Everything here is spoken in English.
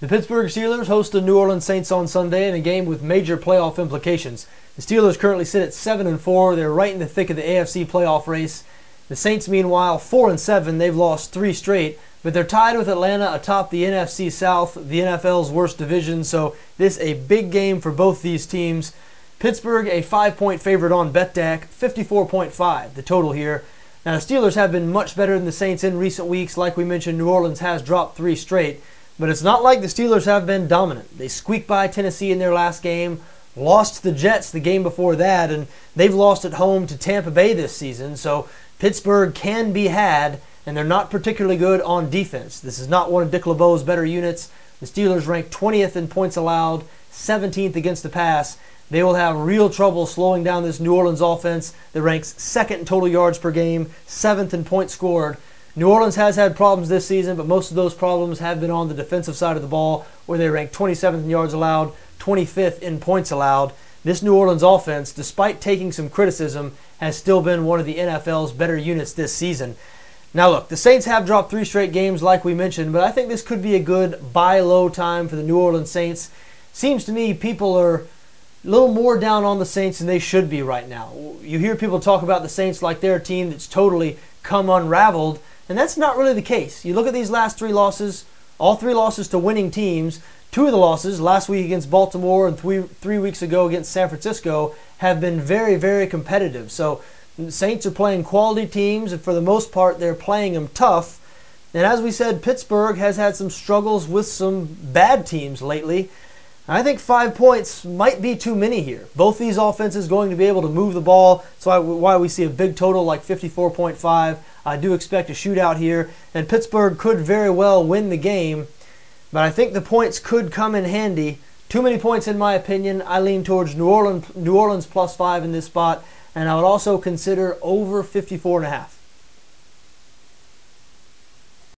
The Pittsburgh Steelers host the New Orleans Saints on Sunday in a game with major playoff implications. The Steelers currently sit at 7-4. They're right in the thick of the AFC playoff race. The Saints, meanwhile, 4-7. They've lost 3 straight, but they're tied with Atlanta atop the NFC South, the NFL's worst division, so this is a big game for both these teams. Pittsburgh, a 5-point favorite on BETDAQ, 54.5 the total here. Now, the Steelers have been much better than the Saints in recent weeks. Like we mentioned, New Orleans has dropped 3 straight. But it's not like the Steelers have been dominant. They squeaked by Tennessee in their last game, lost to the Jets the game before that, and they've lost at home to Tampa Bay this season. So Pittsburgh can be had, and they're not particularly good on defense. This is not one of Dick LeBeau's better units. The Steelers rank 20th in points allowed, 17th against the pass. They will have real trouble slowing down this New Orleans offense that ranks 2nd in total yards per game, 7th in points scored. New Orleans has had problems this season, but most of those problems have been on the defensive side of the ball, where they rank 27th in yards allowed, 25th in points allowed. This New Orleans offense, despite taking some criticism, has still been one of the NFL's better units this season. Now look, the Saints have dropped 3 straight games like we mentioned, but I think this could be a good buy low time for the New Orleans Saints. Seems to me people are a little more down on the Saints than they should be right now. You hear people talk about the Saints like they're a team that's totally come unraveled, and that's not really the case. You look at these last 3 losses, all 3 losses to winning teams. 2 of the losses, last week against Baltimore and 3 weeks ago against San Francisco, have been very, very competitive. So the Saints are playing quality teams, and for the most part, they're playing them tough. And as we said, Pittsburgh has had some struggles with some bad teams lately. I think 5 points might be too many here. Both these offenses going to be able to move the ball. That's why we see a big total like 54.5. I do expect a shootout here, and Pittsburgh could very well win the game, but I think the points could come in handy. Too many points in my opinion. I lean towards New Orleans plus 5 in this spot, and I would also consider over 54.5.